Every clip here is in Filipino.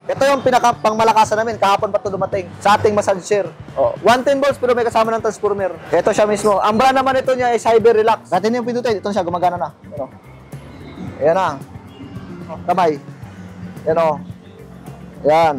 Ito yung pinaka pangmalakasan namin. Kahapon pa ito dumating sa ating massage chair. Oh, 110 volts pero may kasama ng transformer. Ito siya mismo. Ang brand naman ito niya ay Cyber Relax. Natin yung pindutin. Ito siya, gumagana na. Ito. Ayan na. Kamay. Yan o. Yan.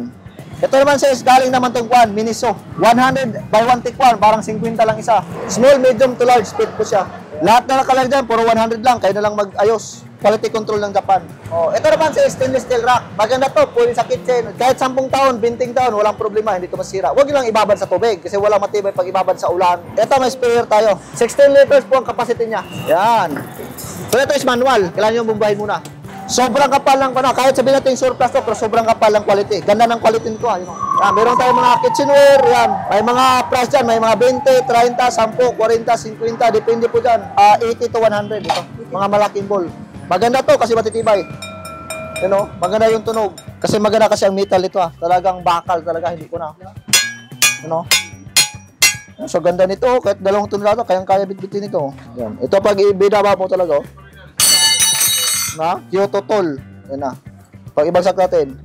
Ito naman sa galing naman itong kwan, Miniso. 100 by 1 tick 1, parang 50 lang isa. Small, medium to large, fit po siya. Lahat na nakalagay dyan, puro 100 lang. Kayo na lang mag-ayos. Quality control ng Japan. Oh, ito naman sa stainless steel rack. Maganda to, pwede sa kitchen. Kahit 10 taon, 20 taon, walang problema, hindi ito masira. Huwag lang ibabad sa tubig kasi walang matibay pag ibabad sa ulan. Ito, may sprayer tayo. 16 liters po ang capacity niya. Yan. So ito is manual. Kailangan nyo bumbahin muna. Sobrang kapal lang, kahit sabihin natin surplus to, pero sobrang kapal lang quality. Ganda ng quality nito. Yan, meron tayong mga kitchenware, yan. May mga price dyan, may mga 20, 30, 10, 40, 50, depende po dyan. 80 to 100 ito. Mga malaking bowl. Maganda to kasi matitibay. You know, maganda yung tunog. Kasi maganda kasi ang metal ito Talagang bakal talaga, hindi ko na. You know? So ganda nito, kahit dalawang tunog ito, kayang-kaya bitbitin ito. Yan. Ito pag ibinaba mo talaga, na Kyoto Toll. Yan na. Pag ibagsak natin.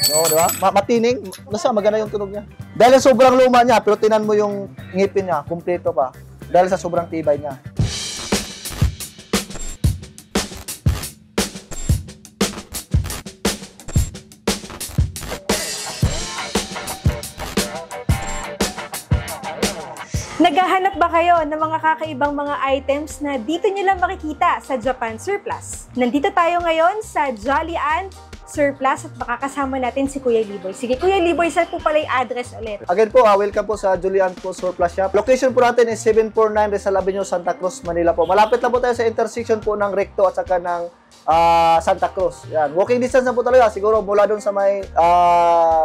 No, di ba? Matining. Basta maganda yung tunog niya. Dahil sa sobrang luma niya, pero tinan mo yung ngipin niya, kumpleto pa. Dahil sa sobrang tibay niya. Naghahanap ba kayo ng mga kakaibang mga items na dito nyo lang makikita sa Japan Surplus? Nandito tayo ngayon sa Jolly Ant Surplus at makakasama natin si Kuya Liboy. Sige, Kuya Liboy, saan po pala yung address ulit? Again po, welcome po sa Jolly Ant po Surplus Shop. Location po natin is 749 Rizal Avenue, Santa Cruz, Manila po. Malapit lang po tayo sa intersection po ng Recto at saka ng Santa Cruz. Yan. Walking distance na po talaga. Siguro mula doon sa may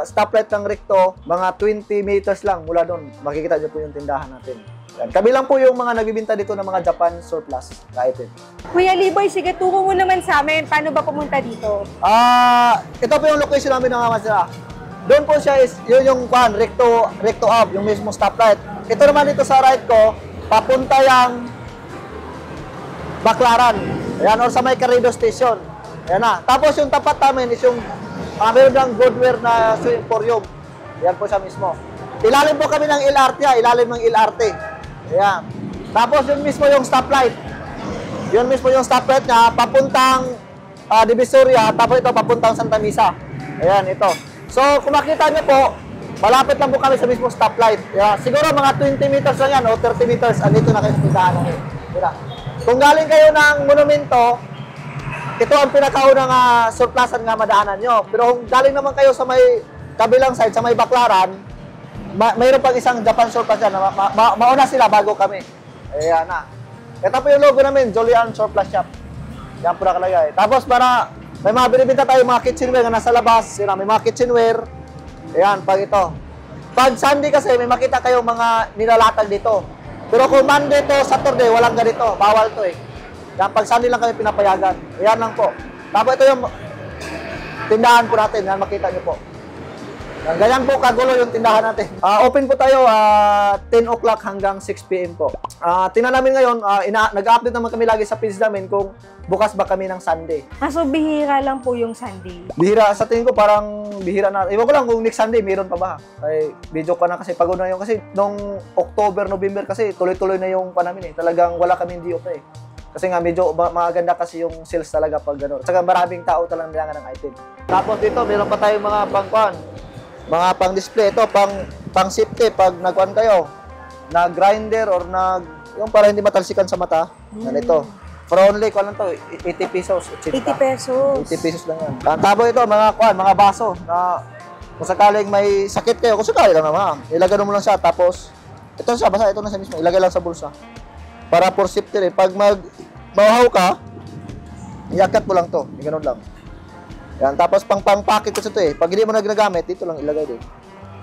stoplight ng Recto, mga 20 meters lang mula doon. Makikita niyo po yung tindahan natin. Yan. Kami lang po yung mga nagbibinta dito ng mga Japan Surplus na item. Kuya Liboy, sige, turo mo naman sa amin. Paano ba pumunta dito? Ito po yung location namin ng Masira. Doon po siya is, yun yung Recto Ave, yung mismo stoplight. Ito naman dito sa right ko, papunta yung Baclaran. Ayan, or sa may Carrido Station. Ayan na. Tapos yung tapat namin is yung meron ng Goodwear na emporium. Ayan po siya mismo. Ilalim po kami ng LRT, ilalim ng LRT. Ayan. Tapos yun mismo yung stoplight. Yun mismo yung stoplight niya, papuntang Divisoria, tapos ito papuntang Santa Misa. Ayan, ito. So, kung makita niyo po, malapit lang po kami sa mismo stoplight. Ayan. Siguro mga 20 meters lang yan o 30 meters, andito na kayo sa tindahan namin. Ayan. Kung galing kayo ng monumento, ito ang pinakaunang surplusan nga madaanan nyo. Pero kung galing naman kayo sa may kabilang side, sa may Baclaran, mayroon pang isang Japan Surplus yan. Mauna sila bago kami. Ayan na. Ito po yung logo namin, Jolly Ant Surplus Shop. Yan po nakalagay. Tapos para may mga binibinta tayo, mga kitchenware na nasa labas. Yun, may mga kitchenware. Ayan, pag ito. Pag Sunday kasi, may makita kayong mga nilalatag dito. Pero kung Monday to Saturday, walang ganito. Bawal to eh. Yan, pag Sunday lang kami pinapayagan. Ayan lang po. Tapos ito yung tindahan po natin. Yan, makita nyo po. Yan, ganyan po kagulo yung tindahan natin. Open po tayo 10 o'clock hanggang 6 PM po. Tingnan namin ngayon, nag-update naman kami lagi sa page namin kung bukas ba kami ng Sunday. So, bihira lang po yung Sunday. Bihira, sa tingin ko parang bihira na. Iwan ko lang kung next Sunday, meron pa ba? Ay, video ka na kasi pagod na yun. Kasi nung October, November kasi tuloy-tuloy na yung panamin eh. Talagang wala kami hindi okay. Kasi nga medyo maganda kasi yung sales talaga pag gano'n. Saka maraming tao talagang nilangan ng item. Tapos dito, meron pa tayong mga pangkuan. Mga pang-display. Ito, pang safety. Pag nagkuan kayo, nag-grinder or yung para hindi matalsikan sa mata. Ganito. For only, kung lang to, 80 pesos. 80 pesos. 80 pesos lang yan. Tapos ito, mga baso na kung sakaling may sakit kayo, kung sakali lang naman, ilagay mo lang siya. Tapos, ito siya, basta ito na siya mismo, ilagay lang sa bulsa. Para for safety rin. Pag mauhaw ka, iakyat mo lang to. Ganun lang. Yan, tapos pang-packet kasi ito eh. Pag hindi mo nagnagamit, dito lang ilagay din.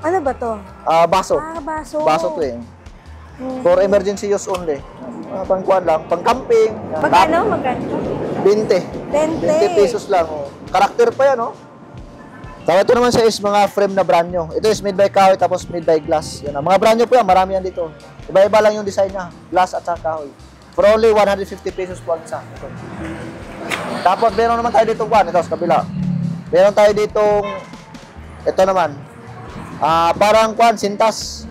Ano ba to? Baso. Baso. Baso to eh. For emergency use only. Pangkuhan lang, pang-camping. Magkano? Magkano? 20. 20 pesos lang. Oh. Karakter pa yan, oh. Tapos ito naman siya is mga frame na brand nyo. Ito is made by kahoy tapos made by glass. Yan, mga brand nyo po yan, marami yan dito. Iba-iba lang yung design niya. Glass at saka kahoy. For only 150 pesos po ang isa. Ito. Tapos meron naman tayo dito, ito sa kabila. Meron tayo ditong, ito naman, parang sintas.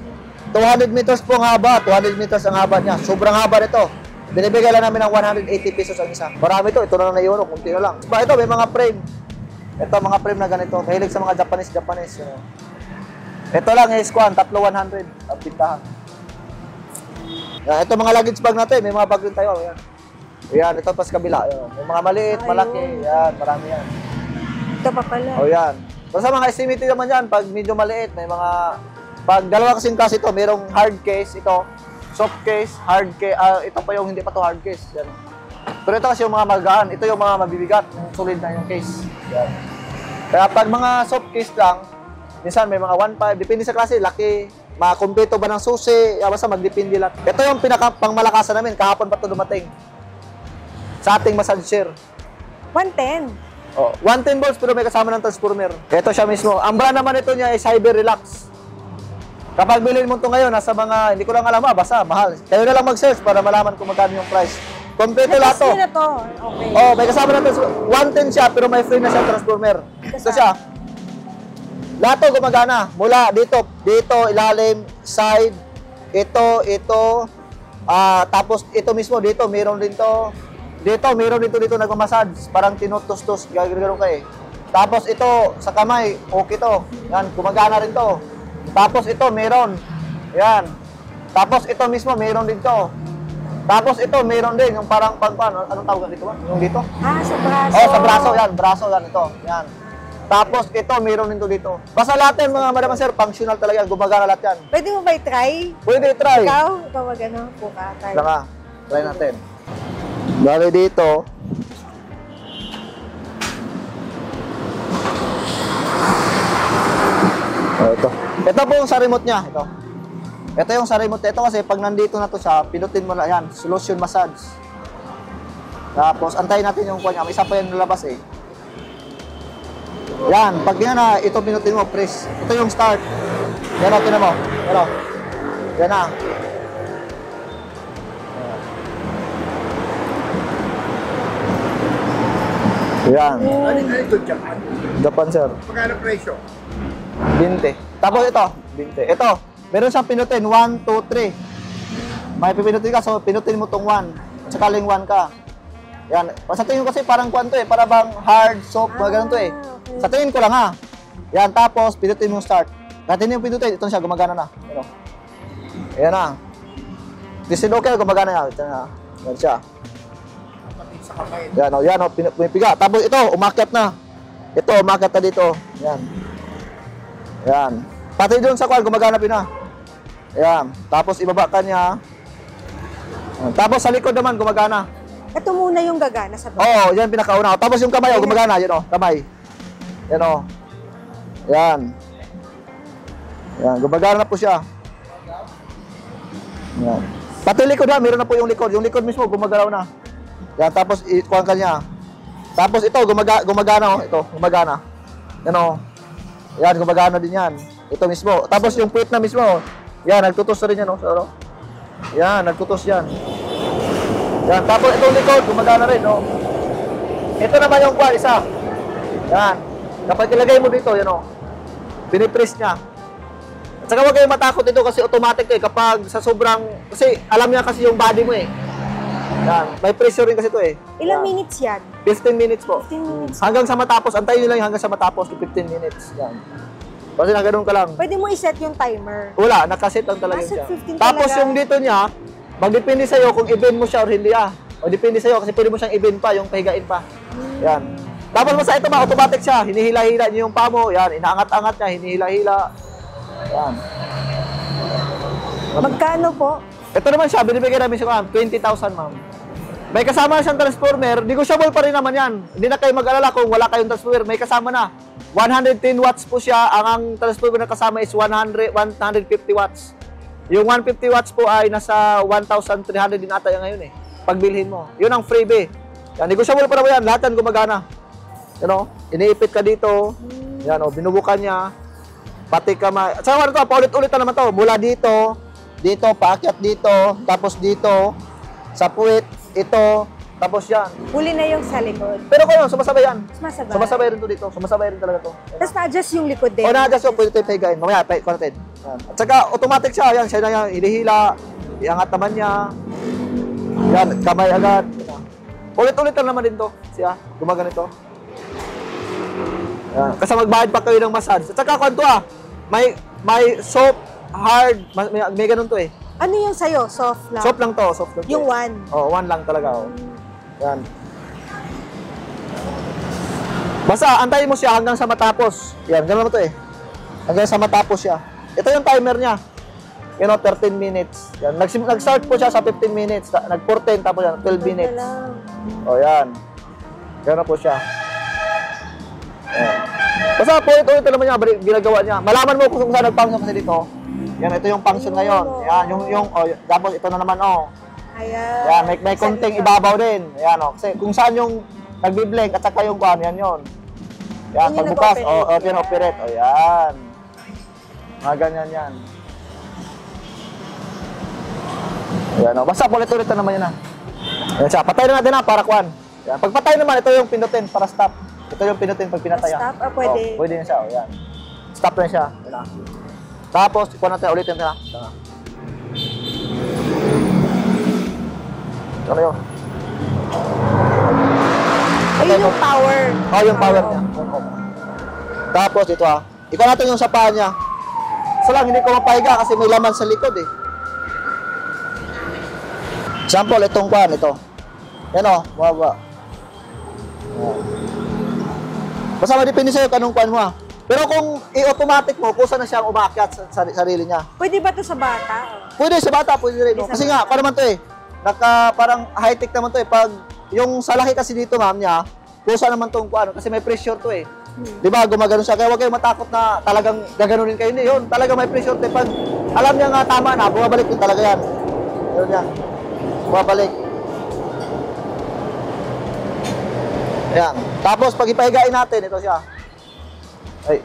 200 meters po ang haba, 200 meters ang haba niya. Sobrang haba nito. Binibigay lang namin ng 180 pesos ang isa. Marami ito na lang euro, kunti na lang. Ito, may mga frame. Ito, mga frame na ganito. Mahilig sa mga Japanese. Ito lang, S1, 3,100 ang pintahan. Yan, ito mga luggage bag natin, may mga bag din tayo. Yan. Yan, ito pa sa kabila. Yan. May mga maliit, malaki. Yan, marami yan. Ito pa pala. O yan. Basta mga estimate naman yan, pag medyo maliit, may mga... Pag dalawa kasing case ito, mayroong hard case, ito, soft case, hard case, ito pa yung hindi pa to hard case. Yan. Pero ito kasi yung mga magaan, ito yung mga mabibigat, yung solid na yung case. Yan. Kaya pag mga soft case lang, minsan may mga 1.5, depende sa klase, laki, makakumpleto ba ng susi, basta magdepende lang. Ito yung pinaka-pangmalakasan namin, kahapon pa ito dumating. Sa ating massage chair. 110. Oh, 110 volts pero may kasama ng transformer. Ito siya mismo. Ang brand naman ito niya is Hyper Relax. Kapag bilhin mo ito ngayon, nasa mga, hindi ko lang alam basta mahal. Kayo na lang mag-search para malaman kung magkano yung price. Kompleto lahat to. Na to. Okay. Oh, may kasama ng transformer. 110 siya pero may free na siya transformer. Ito siya. Lahat to gumagana. Mula dito, ilalim, side, ito, tapos ito mismo dito, meron din to. Meron dito nagmamassage, parang tinutustos, gagawin ka eh. Tapos ito, sa kamay, okay to. Yan, gumagana rin to. Tapos ito, meron. Yan. Tapos ito mismo, meron din to. Tapos ito, meron din, yung parang anong tawag dito ba? Yung dito? Sa braso. Oh, sa braso, yan. Braso, yan, ito. Yan. Tapos ito, meron din to dito. Basta lahat yan, mga madam sir, functional talaga yan. Gumagana lahat yan. Pwede mo ba i-try? Pwede i-try. Ikaw puka. Tara, try natin. Bali dito. Oh, ito. Ito po yung sa remote niya. Ito yung sa remote. Ito kasi pag nandito na to siya, pinutin mo na yan. Solution massage. Tapos antayin natin yung kuha niya. May isa pa yung nalabas eh. Yan. Pag yan na, ito pinutin mo, press. Ito yung start. Yan o, tinan mo. Yan o. Yan na. Yan. Ano ito, Japan? Japan, sir. Magkano presyo? 20. Tapos ito, 20. Ito, meron siyang pinutin, 1, 2, 3. May pipinutin ka, so pinutin mo tong 1. At saka ling 1 ka. Yan. Sa tingin ko kasi parang kwanto eh, para bang hard, soft, mga ganun to eh. Okay. Sa tingin ko lang ha. Yan, tapos pinutin mo start. Natin yung pinutin, ito siya, gumagana na. Ano? Ayan na. This is okay, gumagana na. Ito na. Yan siya. Kapatid sa kamay. Yan o, pinipiga. Tapos ito, umakyat na. Ito, umakyat na dito. Yan. Yan. Pati doon sa kwan, gumagana na. Yan. Tapos ibaba ka niya. Yan. Tapos sa likod naman, gumagana. Ito muna yung gagana sa baba. Oo, yan pinakauna. Tapos yung kamay, gumagana. Yan o, kamay. Yan o. Yan. Yan, gumagana na po siya. Yan. Pati likod na, meron na po yung likod. Yung likod mismo, gumagalaw na. Yan, tapos ikuhan ka niya. Tapos ito, gumagana o. Ito, gumagana. Yan o. Yan, gumagana din yan. Ito mismo. Tapos yung puwit na mismo. Yan, nagtutos na rin yan o. So, yan, nagtutos yan. Yan, tapos itong likod, gumagana rin o. Ito naman yung kwa, isa. Yan. Kapag ilagay mo dito, yan o. Pinipress niya. At saka huwag kayong matakot dito kasi automatic eh. Kapag sa sobrang, kasi alam niya kasi yung body mo eh. Yan, may pressure rin kasi ito eh. Ilang Yan. minutes yan? 15 minutes po. 15 minutes. Hanggang sa matapos, antayin nyo lang hanggang sa matapos, 15 minutes. Yan. Kasi na ganun ka lang. Pwede mo iset yung timer. Wala, nakaset lang talaga Nakaset siya. 15 Tapos talaga. yung dito niya, magdepende sa'yo kung i-bend mo siya or hindi O depende sa'yo kasi pwede mo siyang i-bend pa, yung pahigain pa. Yan. Tapos basta ito automatic siya. Hinihila-hila niyo yung paa mo. Yan, inaangat-angat niya, hinihila-hila. Yan. Magkano po? Ito naman siya, binibigyan namin siya 20,000 ma'am. May kasama na siyang transformer, negotiable pa rin naman yan. Hindi na kayo mag-alala kung wala kayong transformer, may kasama na. 110 watts po siya, ang transformer na kasama is 150 watts. Yung 150 watts po ay nasa 1,300 din ata yan ngayon eh. Pagbilhin mo. Yun ang freebie. Yan, negotiable pa naman yan, lahat yan gumagana. You know, iniipit ka dito, yan o, binubukan niya, pati kamay. At saka ano to, paulit-ulit na naman to, mula dito, paakyat dito, tapos dito, sa puwit, ito, Tapos yan. Huli na yung sa likod. Pero kung sumasabay yan. Sumasabay. Sumasabay rin to dito. Sumasabay rin talaga to. Tapos na-adjust yung likod din. O na-adjust yun, pwede tayo pahigain. Mamaya, pahigain natin. Yan. At saka, automatic siya. Yan, siya na yan. Hinihila. Iangat naman niya. Yan, kamay agad. Ulit-ulit lang naman din to. Siya, gumaganito. Yan. Kasi magbayad pa kayo ng massage. At saka, kung to may soft, hard, may ganun to eh. Ano yung sa'yo? Soft lang? Soft lang to, soft lang to. Yung one? Oo, one lang talaga. Oh. Yan. Basta, antayin mo siya hanggang sa matapos. Yan, gano'n mo to eh. Hanggang sa matapos siya. Ito yung timer niya. 13 minutes. Yan. Nag-start po siya sa 15 minutes. Nag-14, tapos yan, 12 minutes. O, yan. Gano'n po siya. Yan. Basta, ulit-ulit naman niya, ginagawa niya. Malaman mo kung saan nag-function kasi dito. Yan, ito yung function ngayon. Yan, tapos ito na naman, Ayan. Yan, may konting ibabaw din. Ayan, Kasi kung saan yung nagbi-blank at saka yung kuhan, yan yun. Yan, Yung pagbukas, nag-operate. yan, operate. O, yan. Mga ganyan yan. Ayan, Basta ulit-ulit na naman yan, Ayan siya, patay na natin para kuhan. Yan, pagpatay naman, ito yung pinutin para stop. Ito yung pinutin pag pinatay. Stop? Pwede. Pwede na siya, yan. Stop na siya. Yan, Tapos, kuhan natin, ulitin natin, Ano yun? Ayun yung power. Yung power niya. Tapos ito Ikaw natin yung sa paa niya. So lang, hindi ko mapahiga kasi may laman sa likod eh. Example, itong kuhan, ito. Yan baba. Basta madipindi sa'yo kanong kuhan mo Pero kung i-automatic mo, kusa na siyang umakyat sa sarili niya. Pwede ba ito sa bata? Pwede sa bata, pwede rin. Kasi nga, para naman to eh. Parang high-tech naman to eh. Pag yung sa laki kasi dito, ma'am niya, kusa naman tong kuhan kasi may pressure to eh. Di ba, gumagano siya. Kaya huwag kayong matakot na talagang gaganunin kayo. Hindi yun, talaga may pressure to eh. Pag alam niya nga tama na, bumabalik din talaga yan. Yun yan. Bumabalik. Ayan. Tapos, pag ipahigain natin, ito siya. Ay.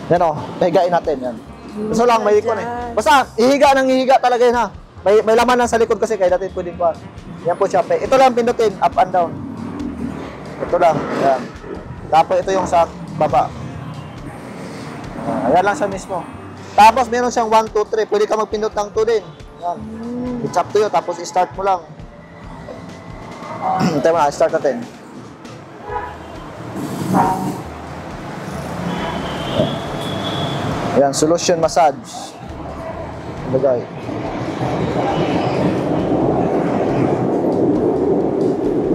Yan pahigain natin. Yan. So lang, may ikon eh. Basta, ihiga ng ihiga talaga yun May laman lang sa likod kasi kaya natin pwedeng kuhan. Yan po siya. Ito lang pindutin, up and down. Ito lang. Yan. Tapos ito yung sa baba. Ayan lang siya mismo. Tapos meron siyang 1, 2, 3. Pwede ka magpindot ng 2 din. Yan. It's up to you. Tapos i-start mo lang. Tayo mo start natin. Ayan, solution massage. Bagay.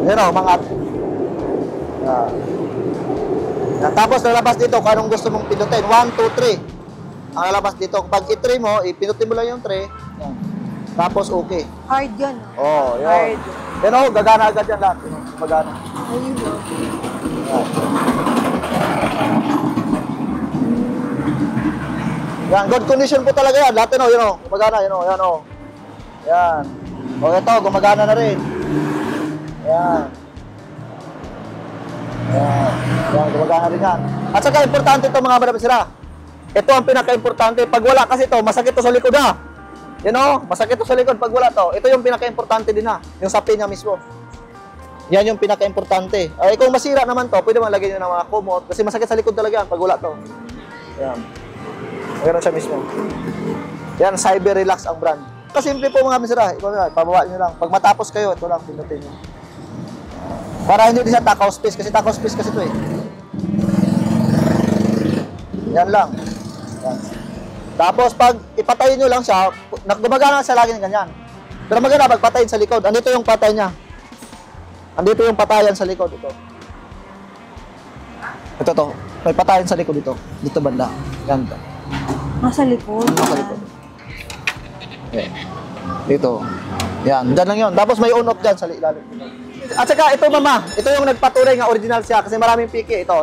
Ayan mga tapos lalabas dito kung anong gusto mong pinutin. 1, 2, 3. Ang lalabas dito. Pag i-3 mo, ipinutin mo lang yung 3. Yan. Tapos okay. Hard yun. Yun. Yan gagana agad yan lahat. Magana. Ayun Yan, good condition po talaga yan. Lahat gumagana, yan. Yan. Ito, gumagana na rin. Yan. Yan, gumagana rin yan. At saka importante ito mga madam sira. Ito ang pinaka-importante. Pag wala kasi ito, masakit ito sa likod masakit ito sa likod pag wala to. Ito yung pinaka-importante din yung sapi niya mismo. Yan yung pinaka-importante. Kung masira naman to, pwede man lagyan nyo ng mga kumot kasi masakit sa likod talaga yan pag wala to. Yan. Meron siya mismo. Yan, Cyber Relax ang brand. Kasimple po mga misira. Ikaw na, pababa nyo lang. Pag matapos kayo, ito lang, pinutin nyo. Para hindi din siya takaw space, kasi takaw space kasi ito eh. Yan lang. Yan. Tapos pag ipatayin nyo lang siya, gumagana siya lagi ng ganyan. Pero maganda pag patayin sa likod. Andito yung patay niya. Andito yung patayan sa likod. Ito to. May patayan sa likod dito. Dito banda. Yan to. Nasa likod. Nasa likod. Okay. Dito. Yan. Diyan lang yun. Tapos may on-off dyan sa ilalim. At saka ito mama. Ito yung nagpatunay nga original siya kasi maraming piki. Ito.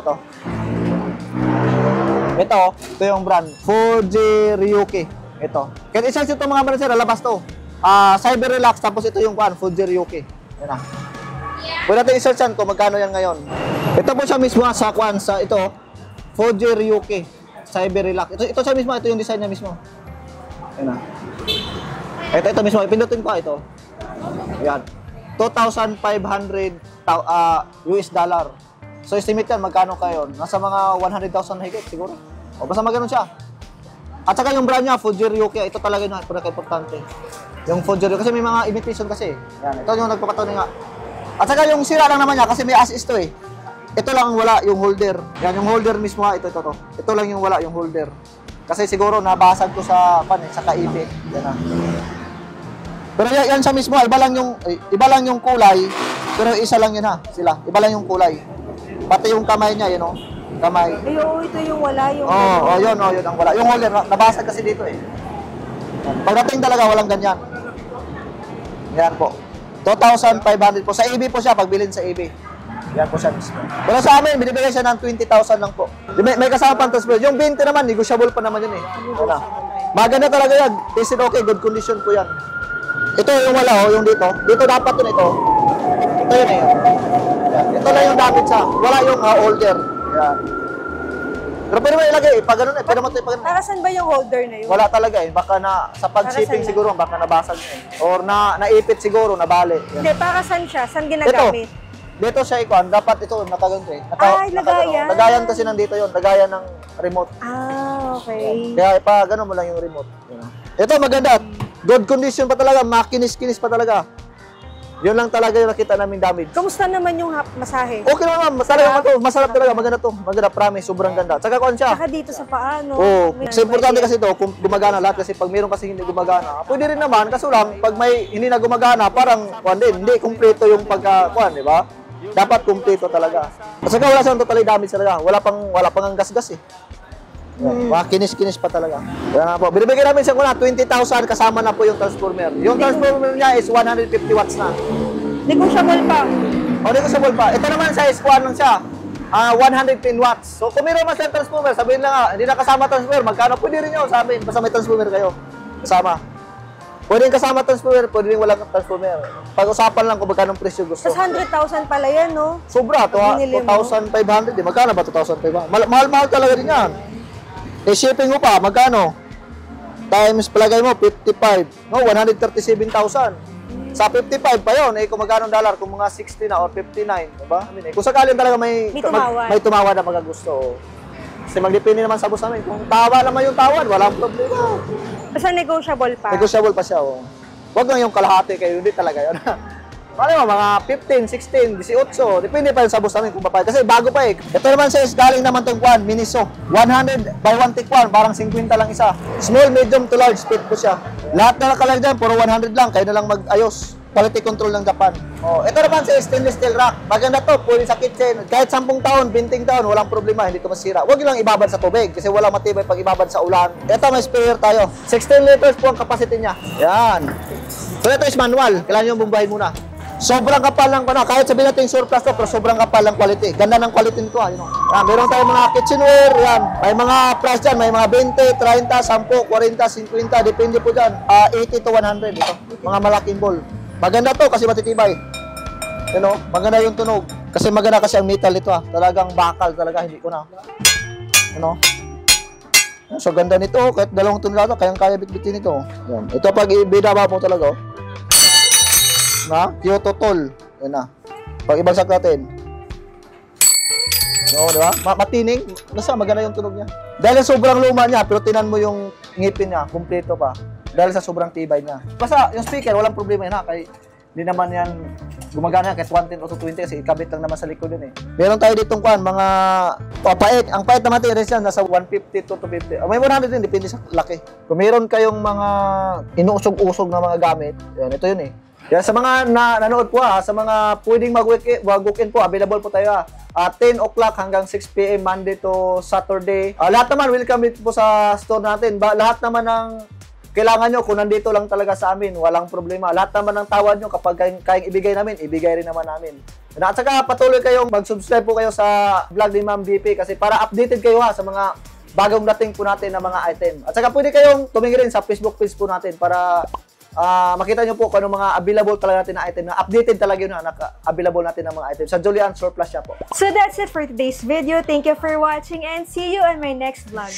Ito yung brand. Fuji Ryuki. Ito. Kaya isang ito mga brand sir. Labas to. Cyber Relax. Tapos ito yung Fuji Ryuki. Yan na. Pwede natin i-search yan kung magkano yan ngayon. Ito po siya mismo sa ito. Fuji Ryuki. Cyber Relax. Ito siya mismo. Ito yung design niya mismo. Yan na. Ito mismo. Ipindutin ko ito. Ayan. 2,500 US dollar. So, estimate yan, magkano kayo? Nasa mga 100,000 na higit, siguro. O, basta magano'n siya. At saka yung brand niya, Fuji Ryuki, ito talaga yung pinaka-importante. Yung Fuji Ryuki, kasi may mga imitation kasi. Yan, ito yung nagpapatuloy nga. At saka yung sira lang naman niya, kasi may assist to eh. Ito lang ang wala, yung holder. Yan, yung holder mismo ha, ito. Ito lang yung wala, yung holder. Kasi siguro nabasag ko sa kaibig. Yan na. Pero yan siya mismo, iba lang yung kulay, pero isa lang yun ha, sila. Iba lang yung kulay. Pati yung kamay niya, yun o. Kamay. Ay, oo, ito yung wala, yung... yun ang wala. Yung holder, nabasag kasi dito eh. Pagdating talaga, walang ganyan. Yan po. 2,500 po. Sa eBay po siya, pagbilin sa eBay. Yan po siya mismo. Pero sa amin, binibigay siya ng 20,000 lang po. May kasama pang transfer. Yung 20 naman, negotiable pa naman yun eh. Wala. Maganda talaga yan. Tested okay, good condition po yan. Ito yung wala yung dito. Dito dapat yun ito. Ito yun eh. Yan. Ito lang yung damage siya. Wala yung holder. Yan. Pero pwede mo ilagay pag ganun eh. Pwede mo ito pag ganun. Para saan ba yung holder na yun? Wala talaga eh. Baka sa pag-shipping siguro, baka nabasag eh. Or naipit siguro, nabali. Hindi, para saan siya? Saan ginagamit? Dito siya ikuan. Dapat ito, nakaganto eh. Lagayan. Lagayan kasi nandito yun. Lagayan ng remote. Okay. Kaya gano'n mo lang yung remote. Ito maganda. Good condition pa talaga. Makinis-kinis pa talaga. Yun lang talaga yung nakita namin damage. Kamusta naman yung masahe? Okay naman. Masarap talaga. Maganda to. Maganda. Promise. Sobrang ganda. Tsaka kuan siya. Saka dito sa paa, no? Oo. Kasi importante kasi ito, kung gumagana lahat. Kasi pag mayroon kasi hindi gumagana, pwede rin naman. Kaso lang, pag may hindi na gumagana, parang kuan din. Hindi kumpleto yung pagka-kuan, di ba? Dapat kumpleto talaga. At saka wala siyang totally damage talaga. Wala pang ang gas-gas eh. Kinis-kinis pa talaga. Kaya nga po. Binibigyan namin siya 20,000 kasama na po yung transformer. Yung transformer niya is 150 watts na. Negotiable pa. Negotiable pa. Ito naman siya is lang siya. 110 watts. So kung mayroon man siya transformer, sabihin lang hindi na kasama transformer, magkano? Pwede rin yun sa amin. Basta may transformer kayo. Kasama. Pwede rin kasama transformer, pwede rin walang transformer. Pag-usapan lang kung magkano presyo gusto. Tapos 100,000 pala yan, no? Sobra. 2,500. Magkano ba 2,500? Mahal-mahal talaga din yan. Shipping mo pa, magkano? Times palagay mo, 55. No, 137,000. Sa 55 pa yun, kung magkano dollar, kung mga 60 na or 59, diba? Kung sakaling talaga may tumawad na magagusto. Kasi magdepende naman sa boss namin. Kung tawa naman yung tawad, walang problema. Basta negotiable pa. Negotiable pa siya, Huwag lang yung kalahati kayo, hindi talaga yun. Ano mo, mga 15, 16, 18, depende pa yun sa boss namin kung papayag. Kasi bago pa eh. Ito naman siya is galing naman itong kuwan, Miniso. 100 by 1 tick kuwan, parang 50 lang isa. Small, medium to large, fit po siya. Lahat na nakalagay dyan, puro 100 lang, kayo na lang mag-ayos. Quality control ng Japan. Ito naman siya stainless steel rack. Maganda to, pwede sa kitchen. Kahit 10 taon, 20 taon, walang problema, hindi ito masira. Huwag lang ibabad sa tubig kasi walang matibay pag ibabad sa ulan. Ito may spare tayo. 16 liters po ang capacity niya. Yan. So ito is manual. Kailangan nyo bumbahin muna. Sobrang kapal lang kahit sabihin natin surplus to, pero sobrang kapal ng quality. Ganda ng quality nito, Yan, meron tayong mga kitchenware, yan. May mga price dyan, may mga 20, 30, 10, 40, 50, depende po dyan. 80 to 100 ito. Mga malaking bowl. Maganda to kasi matitibay. Maganda yung tunog. Kasi maganda kasi ang metal ito, Talagang bakal talaga, hindi ko na. So ganda nito, kahit 2 tonelada, kayang-kaya bitbitin ito. Yan. Ito pag ibidaba mo talaga, Kyoto Toll. Yan na. Pag ibagsak natin. Di ba? Matining. Basta maganda yung tunog niya. Dahil sobrang luma niya, pero tinan mo yung ngipin niya, kumpleto pa. Dahil sa sobrang tibay niya. Basta yung speaker, walang problema yun Kaya hindi naman yan gumagana yan kahit 110 o 220 kasi ikabit lang naman sa likod yun Meron tayo ditong mga pait. Ang pait na materials yan, nasa 150 to 250. May 100 din, depende sa laki. Kung meron kayong mga inuusog-usog na mga gamit, yan, ito yun Yan, sa mga nanood po sa mga pwedeng mag-walk-in po, available po tayo 10 o'clock hanggang 6 p.m. Monday to Saturday. Lahat naman, welcome dito po sa store natin. Lahat naman ng kailangan nyo, kung nandito lang talaga sa amin, walang problema. Lahat naman ng tawad nyo, kapag kayang ibigay namin, ibigay rin naman namin. At saka patuloy kayong mag-subscribe po kayo sa vlog ni Ma'am VP kasi para updated kayo sa mga bagong dating po natin na mga item. At saka pwede kayong tumingin rin sa Facebook page po natin para makita nyo po kung ano mga available talaga natin na item na updated talaga yun available natin na mga item sa Julian Surplus Shop po. So that's it for today's video. Thank you for watching and see you on my next vlog.